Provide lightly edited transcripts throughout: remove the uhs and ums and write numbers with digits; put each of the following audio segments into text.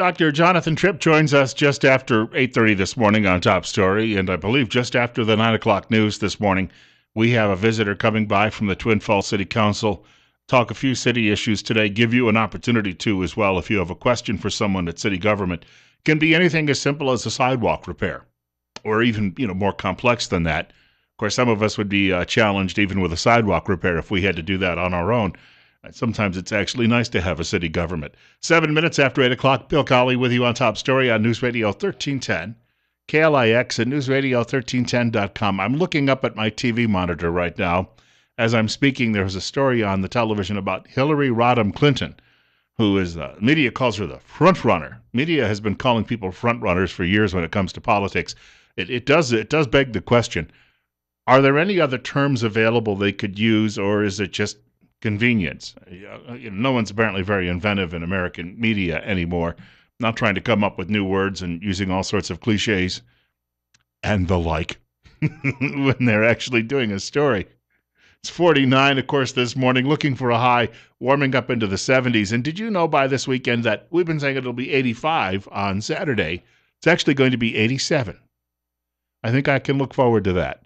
Dr. Jonathan Tripp joins us just after 8:30 this morning on Top Story, and I believe just after the 9 o'clock news this morning. We have a visitor coming by from the Twin Falls City Council, talk a few city issues today, give you an opportunity to as well if you have a question for someone at city government. It can be anything as simple as a sidewalk repair, or even more complex than that. Of course, some of us would be challenged even with a sidewalk repair if we had to do that on our own. Sometimes it's actually nice to have a city government. 7 minutes after 8 o'clock, Bill Colley with you on Top Story on News Radio 1310, KLIX and newsradio1310.com. I'm looking up at my TV monitor right now. As I'm speaking, there's a story on the television about Hillary Rodham Clinton, who is, media calls her the front runner. Media has been calling people front runners for years when it comes to politics. It does beg the question, are there any other terms available they could use, or is it just convenience? No one's apparently very inventive in American media anymore, not trying to come up with new words and using all sorts of cliches and the like when they're actually doing a story. It's 49, of course, this morning, looking for a high, warming up into the 70s. And did you know by this weekend that we've been saying it'll be 85 on Saturday? It's actually going to be 87. I think I can look forward to that.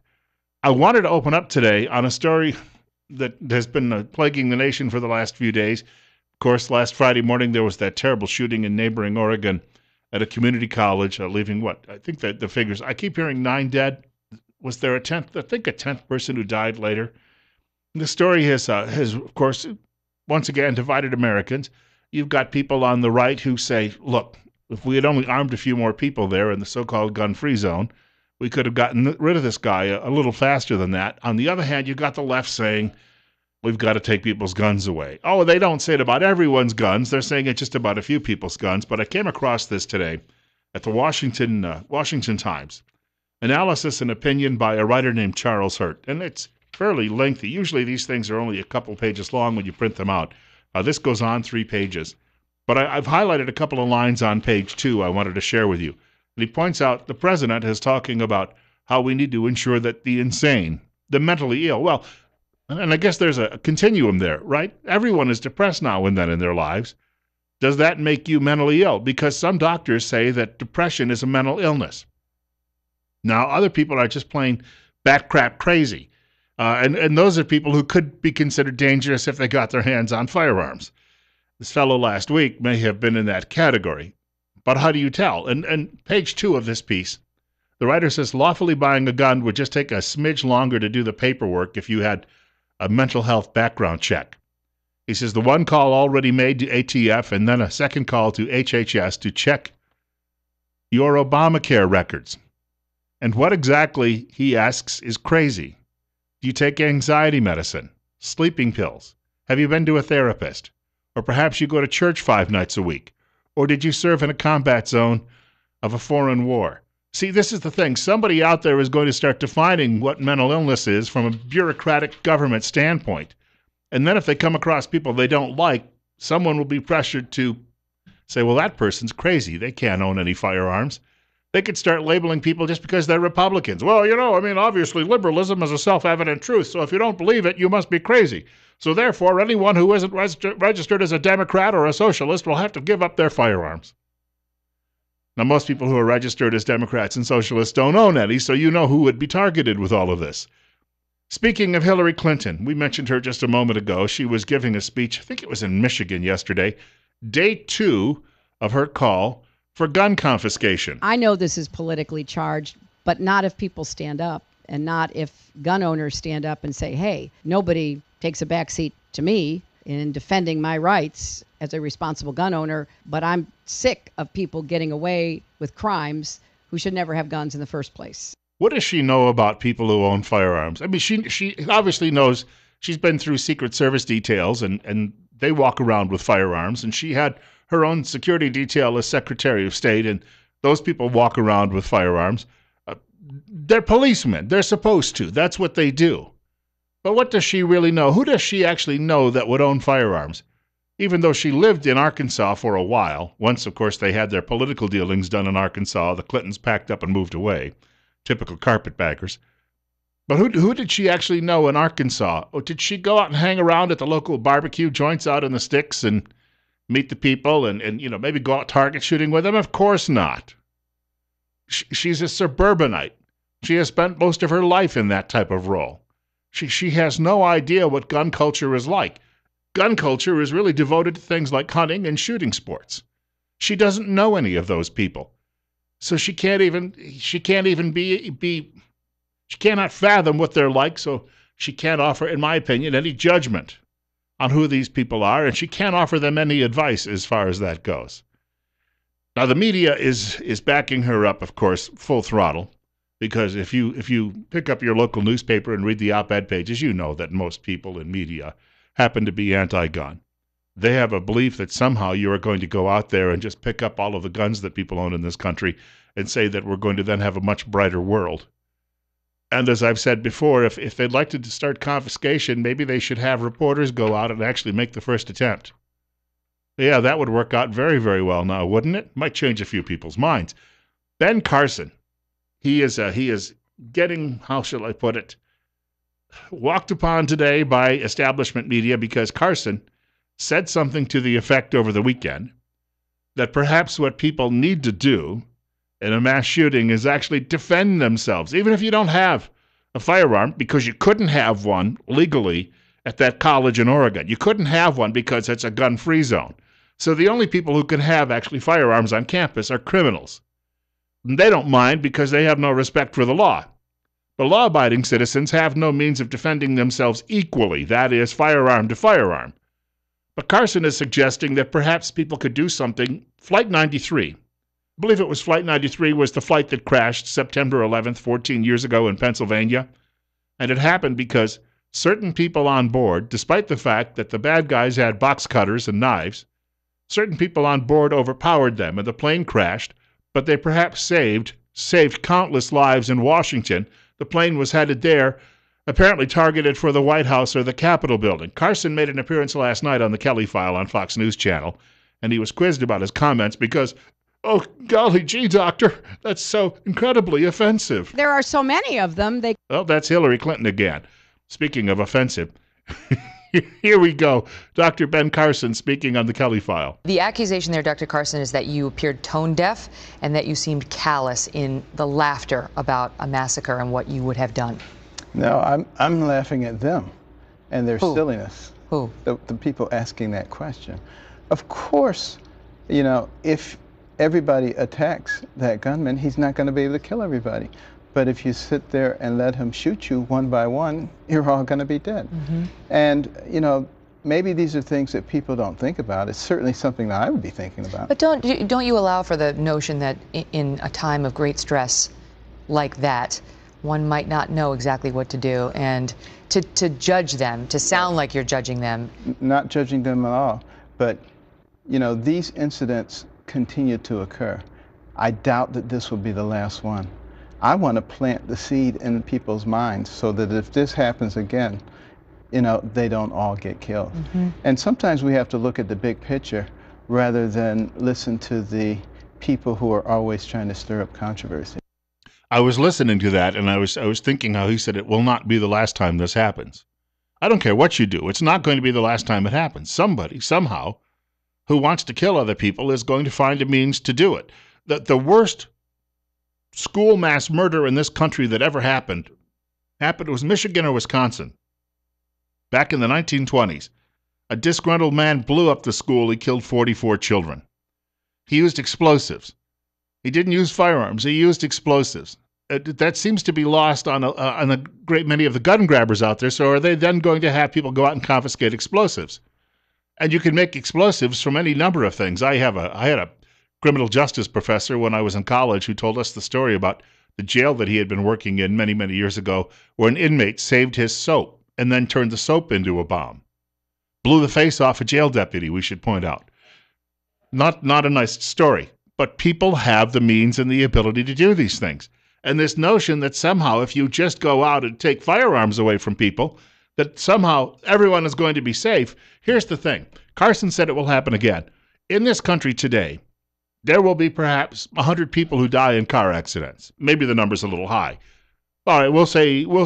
I wanted to open up today on a story that has been plaguing the nation for the last few days. Of course, last Friday morning, there was that terrible shooting in neighboring Oregon at a community college, leaving I think that the figures, I keep hearing 9 dead. Was there a 10th? I think a 10th person who died later. The story has, of course, once again divided Americans. You've got people on the right who say, look, if we had only armed a few more people there in the so-called gun-free zone, we could have gotten rid of this guy a little faster than that. On the other hand, you've got the left saying, we've got to take people's guns away. Oh, they don't say it about everyone's guns. They're saying it just about a few people's guns. But I came across this today at the Washington Times. Analysis and opinion by a writer named Charles Hurt. And it's fairly lengthy. Usually these things are only a couple pages long when you print them out. This goes on 3 pages. But I've highlighted a couple of lines on page 2 I wanted to share with you. And he points out the president is talking about how we need to ensure that the insane, the mentally ill, well, and I guess there's a continuum there, right? Everyone is depressed now and then in their lives. Does that make you mentally ill? Because some doctors say that depression is a mental illness. Now, other people are just plain bat crap crazy. And those are people who could be considered dangerous if they got their hands on firearms. This fellow last week may have been in that category. But how do you tell? And page 2 of this piece, the writer says lawfully buying a gun would just take a smidge longer to do the paperwork if you had a mental health background check. He says the one call already made to ATF and then a second call to HHS to check your Obamacare records. And what exactly, he asks, is crazy? Do you take anxiety medicine, sleeping pills? Have you been to a therapist? Or perhaps you go to church 5 nights a week? Or did you serve in a combat zone of a foreign war? See, this is the thing. Somebody out there is going to start defining what mental illness is from a bureaucratic government standpoint. And then if they come across people they don't like, someone will be pressured to say, well, that person's crazy. They can't own any firearms. They could start labeling people just because they're Republicans. Well, obviously liberalism is a self-evident truth, so if you don't believe it, you must be crazy. So therefore, anyone who isn't registered as a Democrat or a socialist will have to give up their firearms. Now, most people who are registered as Democrats and socialists don't own any, so you know who would be targeted with all of this. Speaking of Hillary Clinton, we mentioned her just a moment ago. She was giving a speech, I think it was in Michigan yesterday, day 2 of her call for gun confiscation. I know this is politically charged, but not if people stand up and not if gun owners stand up and say, hey, nobody takes a backseat to me in defending my rights as a responsible gun owner, but I'm sick of people getting away with crimes who should never have guns in the first place. What does she know about people who own firearms? I mean, she obviously knows. She's been through Secret Service details, and they walk around with firearms, and she had her own security detail as Secretary of State, and those people walk around with firearms. They're policemen. They're supposed to. That's what they do. But what does she really know? Who does she actually know that would own firearms? Even though she lived in Arkansas for a while. Once, of course, they had their political dealings done in Arkansas. The Clintons packed up and moved away. Typical carpetbaggers. But who did she actually know in Arkansas? Or did she go out and hang around at the local barbecue joints out in the sticks and meet the people and maybe go out target shooting with them? Of course not. She's a suburbanite. She has spent most of her life in that type of role. She has no idea what gun culture is like. Gun culture is really devoted to things like hunting and shooting sports. She doesn't know any of those people. So she cannot fathom what they're like, so she can't offer, in my opinion, any judgment on who these people are, and she can't offer them any advice as far as that goes. Now, the media is backing her up, of course, full throttle, because if you pick up your local newspaper and read the op-ed pages, you know that most people in media happen to be anti-gun. They have a belief that somehow you are going to go out there and just pick up all of the guns that people own in this country and say that we're going to then have a much brighter world. And as I've said before, if they'd like to start confiscation, maybe they should have reporters go out and actually make the first attempt. Yeah, that would work out very, very well now, wouldn't it? Might change a few people's minds. Ben Carson, he is getting, how shall I put it, walked upon today by establishment media because Carson said something to the effect over the weekend that perhaps what people need to do in a mass shooting is actually defend themselves, even if you don't have a firearm, because you couldn't have one legally at that college in Oregon. You couldn't have one because it's a gun-free zone. So the only people who can have actually firearms on campus are criminals. And they don't mind because they have no respect for the law. The law-abiding citizens have no means of defending themselves equally, that is, firearm to firearm. But Carson is suggesting that perhaps people could do something. Flight 93, I believe it was Flight 93, was the flight that crashed September 11th, 14 years ago in Pennsylvania. And it happened because certain people on board, despite the fact that the bad guys had box cutters and knives, certain people on board overpowered them and the plane crashed, but they perhaps saved countless lives in Washington. The plane was headed there, apparently targeted for the White House or the Capitol building. Carson made an appearance last night on the Kelley File on Fox News Channel, and he was quizzed about his comments because, oh, golly gee, doctor, that's so incredibly offensive. There are so many of them. Well, that's Hillary Clinton again. Speaking of offensive, here we go. Dr. Ben Carson speaking on the Kelley File. The accusation there, Dr. Carson, is that you appeared tone deaf and that you seemed callous in the laughter about a massacre and what you would have done. No, I'm laughing at them and their silliness. Who? The people asking that question. Of course, if everybody attacks that gunman, he's not going to be able to kill everybody. But if you sit there and let him shoot you one by one, you're all going to be dead. Mm-hmm. And, maybe these are things that people don't think about. It's certainly something that I would be thinking about. But don't you allow for the notion that in a time of great stress like that, one might not know exactly what to do, and to judge them, to sound like you're judging them? Not judging them at all. But, these incidents continue to occur. I doubt that this will be the last one. I want to plant the seed in people's minds so that if this happens again, they don't all get killed. Mm-hmm. And sometimes we have to look at the big picture rather than listen to the people who are always trying to stir up controversy. I was listening to that, and I was thinking how he said it will not be the last time this happens. I don't care what you do. It's not going to be the last time it happens. Somebody, somehow, who wants to kill other people is going to find a means to do it. The worst school mass murder in this country that ever happened, it was Michigan or Wisconsin. Back in the 1920s, a disgruntled man blew up the school. He killed 44 children. He used explosives. He didn't use firearms. He used explosives. That seems to be lost on a great many of the gun grabbers out there. So are they then going to have people go out and confiscate explosives? And you can make explosives from any number of things. I had a criminal justice professor when I was in college who told us the story about the jail that he had been working in many, many years ago, where an inmate saved his soap and then turned the soap into a bomb. Blew the face off a jail deputy, we should point out. Not a nice story, but people have the means and the ability to do these things. And this notion that somehow if you just go out and take firearms away from people, that somehow everyone is going to be safe. Here's the thing. Carson said it will happen again. In this country today, there will be perhaps 100 people who die in car accidents. Maybe the number's a little high. All right, we'll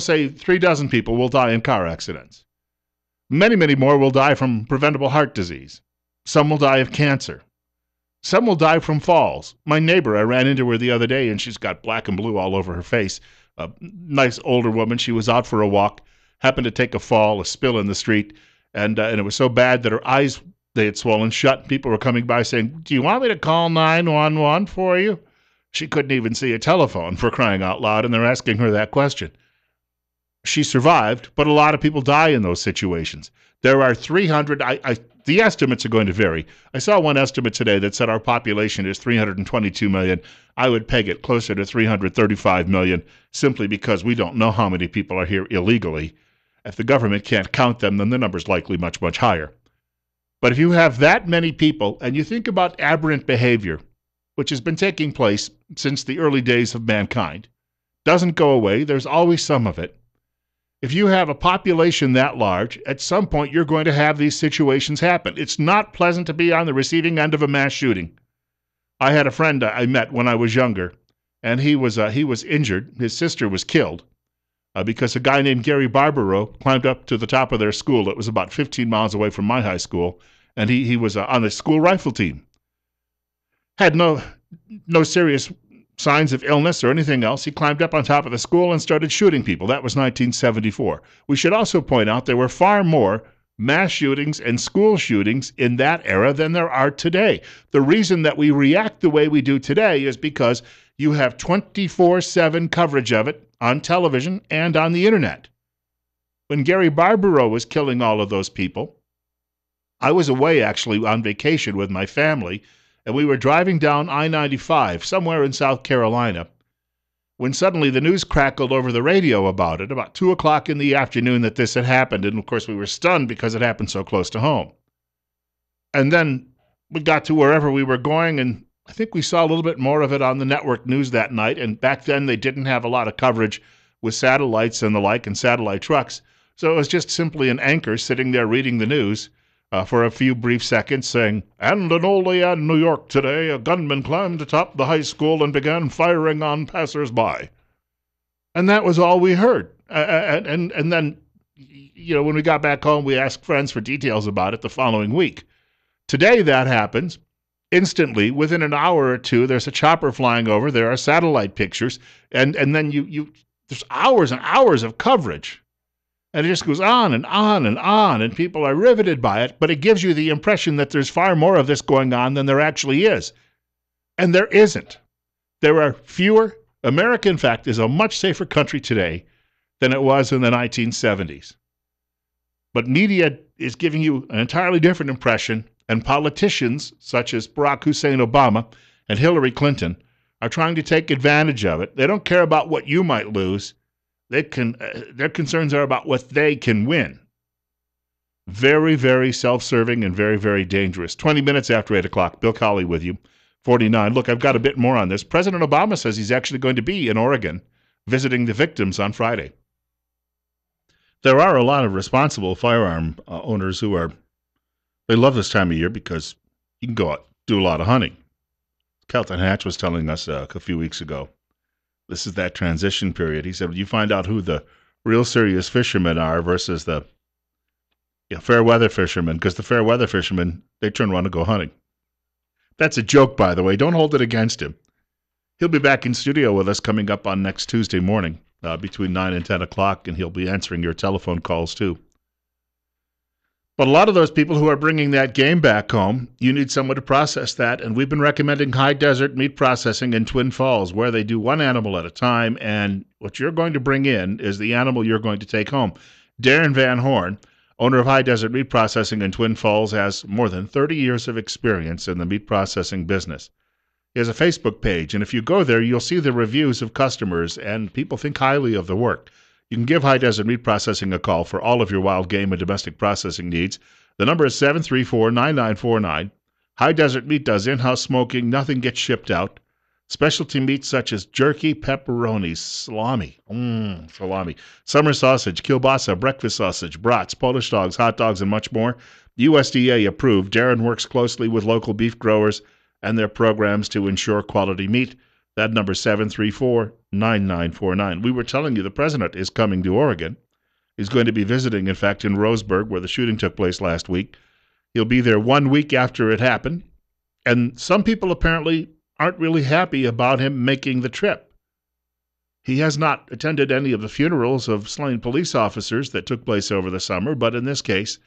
say 3 dozen people will die in car accidents. Many, many more will die from preventable heart disease. Some will die of cancer. Some will die from falls. My neighbor, I ran into her the other day, and she's got black and blue all over her face. A nice older woman. She was out for a walk, happened to take a fall, a spill in the street, and it was so bad that her eyes, they had swollen shut. People were coming by saying, "Do you want me to call 911 for you?" She couldn't even see a telephone, for crying out loud, and they're asking her that question. She survived, but a lot of people die in those situations. There are 300, the estimates are going to vary. I saw one estimate today that said our population is 322 million. I would peg it closer to 335 million, simply because we don't know how many people are here illegally. If the government can't count them, then the number's likely much, much higher. But if you have that many people, and you think about aberrant behavior, which has been taking place since the early days of mankind, doesn't go away, there's always some of it. If you have a population that large, at some point you're going to have these situations happen. It's not pleasant to be on the receiving end of a mass shooting. I had a friend I met when I was younger, and he was injured. His sister was killed because a guy named Gary Barbaro climbed up to the top of their school. It was about 15 miles away from my high school, and he was on the school rifle team. Had no serious signs of illness or anything else. He climbed up on top of the school and started shooting people. That was 1974. We should also point out there were far more mass shootings and school shootings in that era than there are today. The reason that we react the way we do today is because you have 24/7 coverage of it on television and on the internet. When Gary Barbaro was killing all of those people, I was away actually on vacation with my family, and we were driving down I-95 somewhere in South Carolina when suddenly the news crackled over the radio about it, about 2 o'clock in the afternoon, that this had happened. And, of course, we were stunned because it happened so close to home. And then we got to wherever we were going, and I think we saw a little bit more of it on the network news that night. And back then they didn't have a lot of coverage with satellites and the like and satellite trucks. So it was just simply an anchor sitting there reading the news for a few brief seconds saying, "And in Olean, New York today, a gunman climbed atop the high school and began firing on passers-by." And that was all we heard. And then, when we got back home, we asked friends for details about it the following week. Today that happens. Instantly, within an hour or two, there's a chopper flying over, there are satellite pictures, and then there's hours and hours of coverage. And it just goes on and on and on, and people are riveted by it, but it gives you the impression that there's far more of this going on than there actually is. And there isn't. There are fewer. America, in fact, is a much safer country today than it was in the 1970s. But media is giving you an entirely different impression, and politicians such as Barack Hussein Obama and Hillary Clinton are trying to take advantage of it. They don't care about what you might lose. Their concerns are about what they can win. Very, very self-serving and very, very dangerous. 20 minutes after 8 o'clock, Bill Colley with you, 49. Look, I've got a bit more on this. President Obama says he's actually going to be in Oregon visiting the victims on Friday. There are a lot of responsible firearm owners they love this time of year because you can go out, do a lot of hunting. Kelton Hatch was telling us a few weeks ago. This is that transition period. He said, you find out who the real serious fishermen are versus the fair weather fishermen, because the fair weather fishermen, they turn around and go hunting. That's a joke, by the way. Don't hold it against him. He'll be back in studio with us coming up on next Tuesday morning between 9 and 10 o'clock, and he'll be answering your telephone calls too. But a lot of those people who are bringing that game back home, you need someone to process that. And we've been recommending High Desert Meat Processing in Twin Falls, where they do one animal at a time. And what you're going to bring in is the animal you're going to take home. Darren Van Horn, owner of High Desert Meat Processing in Twin Falls, has more than 30 years of experience in the meat processing business. He has a Facebook page, and if you go there, you'll see the reviews of customers, and people think highly of the work. You can give High Desert Meat Processing a call for all of your wild game and domestic processing needs. The number is 734-9949. High Desert Meat does in-house smoking. Nothing gets shipped out. Specialty meats such as jerky, pepperoni, salami, summer sausage, kielbasa, breakfast sausage, brats, Polish dogs, hot dogs, and much more. USDA approved. Darren works closely with local beef growers and their programs to ensure quality meat. That number is 734-9949. We were telling you the president is coming to Oregon. He's going to be visiting, in fact, in Roseburg, where the shooting took place last week. He'll be there 1 week after it happened, and some people apparently aren't really happy about him making the trip. He has not attended any of the funerals of slain police officers that took place over the summer, but in this case,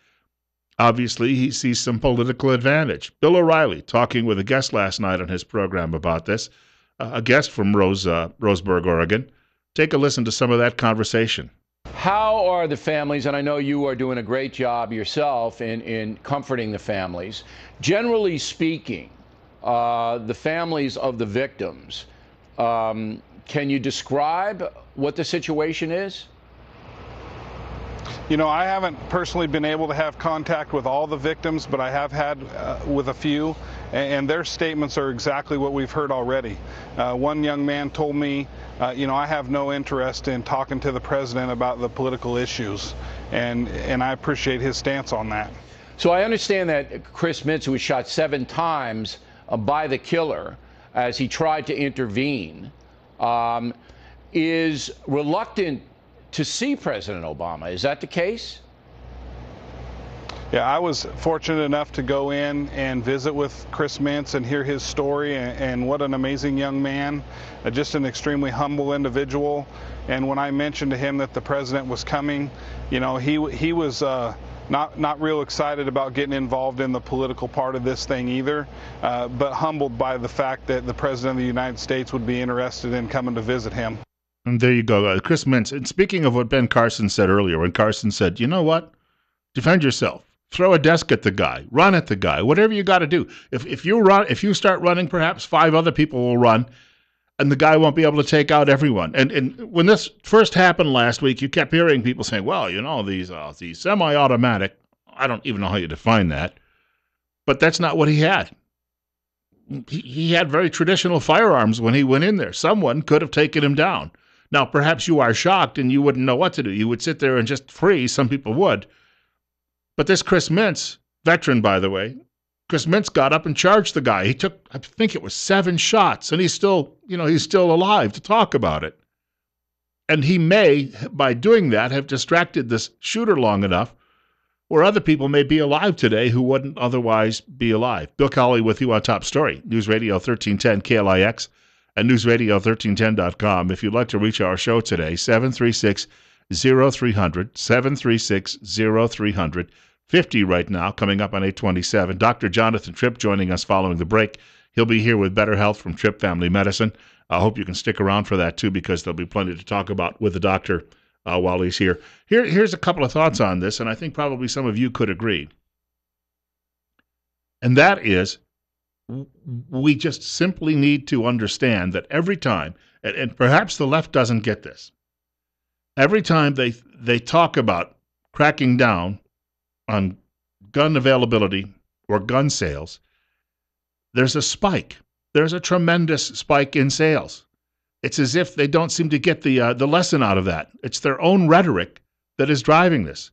obviously he sees some political advantage. Bill O'Reilly talking with a guest last night on his program about this, a guest from Roseburg, Oregon. Take a listen to some of that conversation. How are the families, and I know you are doing a great job yourself in comforting the families, generally speaking, the families of the victims, can you describe what the situation is? You know, I haven't personally been able to have contact with all the victims, but I have had with a few, and their statements are exactly what we've heard already. One young man told me, you know, I have no interest in talking to the president about the political issues, and I appreciate his stance on that. So I understand that Chris Mintz, who was shot 7 times by the killer as he tried to intervene, is reluctant to see President Obama. Is that the case? Yeah, I was fortunate enough to go in and visit with Chris Mintz and hear his story, and what an amazing young man, just an extremely humble individual. And when I mentioned to him that the president was coming, you know, he was not real excited about getting involved in the political part of this thing either, but humbled by the fact that the president of the United States would be interested in coming to visit him. And there you go, Chris Mintz. And speaking of what Ben Carson said earlier, when Carson said, you know what, defend yourself, throw a desk at the guy, run at the guy, whatever you got to do. If you start running, perhaps 5 other people will run, and the guy won't be able to take out everyone. And when this first happened last week, you kept hearing people saying, well, you know, these semi-automatic, I don't even know how you define that, but that's not what he had. He had very traditional firearms when he went in there. Someone could have taken him down. Now, perhaps you are shocked and you wouldn't know what to do. You would sit there and just freeze. Some people would. But this Chris Mintz, veteran, by the way, Chris Mintz got up and charged the guy. He took, I think it was 7 shots, and he's still alive to talk about it. And he may, by doing that, have distracted this shooter long enough where other people may be alive today who wouldn't otherwise be alive. Bill Colley with you on Top Story, News Radio 1310 KLIX. And newsradio1310.com. If you'd like to reach our show today, 736-0300, 736-0300, 50 right now, coming up on 827. Dr. Jonathan Tripp joining us following the break. He'll be here with Better Health from Tripp Family Medicine. I hope you can stick around for that, too, because there'll be plenty to talk about with the doctor while he's here. Here's a couple of thoughts on this, and I think probably some of you could agree. And that is, we just simply need to understand that every time, and perhaps the left doesn't get this, every time they talk about cracking down on gun availability or gun sales, there's a spike. There's a tremendous spike in sales. It's as if they don't seem to get the lesson out of that. It's their own rhetoric that is driving this.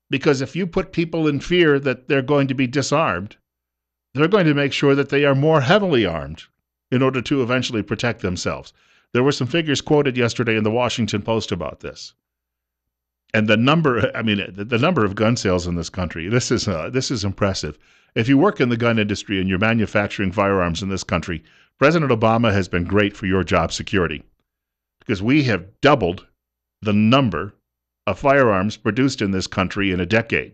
Because if you put people in fear that they're going to be disarmed, they're going to make sure that they are more heavily armed in order to eventually protect themselves. There were some figures quoted yesterday in the Washington Post about this. And the number of gun sales in this country, this is impressive. If you work in the gun industry and you're manufacturing firearms in this country, President Obama has been great for your job security because we have doubled the number of firearms produced in this country in a decade,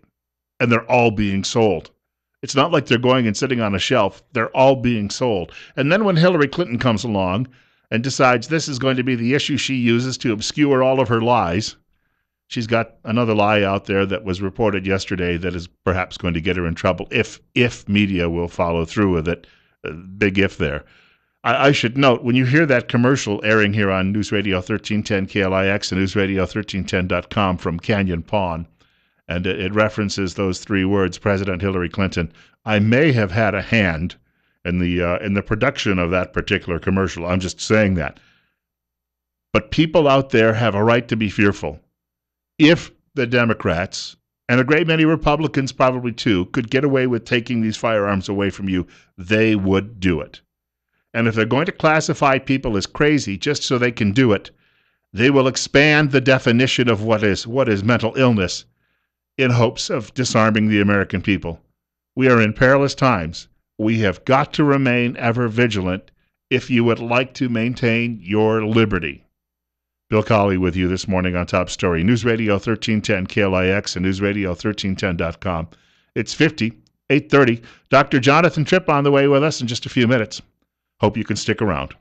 and they're all being sold. It's not like they're going and sitting on a shelf. They're all being sold. And then when Hillary Clinton comes along and decides this is going to be the issue she uses to obscure all of her lies, she's got another lie out there that was reported yesterday that is perhaps going to get her in trouble if media will follow through with it. Big if there. I should note, when you hear that commercial airing here on News Radio 1310 KLIX and newsradio1310.com from Canyon Pawn, and it references those 3 words, President Hillary Clinton, I may have had a hand in the production of that particular commercial. I'm just saying that. But people out there have a right to be fearful. If the Democrats, and a great many Republicans probably too, could get away with taking these firearms away from you, they would do it. And if they're going to classify people as crazy just so they can do it, they will expand the definition of what is mental illness in hopes of disarming the American people. We are in perilous times. We have got to remain ever vigilant if you would like to maintain your liberty. Bill Colley with you this morning on Top Story. News Radio 1310 KLIX and newsradio1310.com. It's 8:30. Dr. Jonathan Tripp on the way with us in just a few minutes. Hope you can stick around.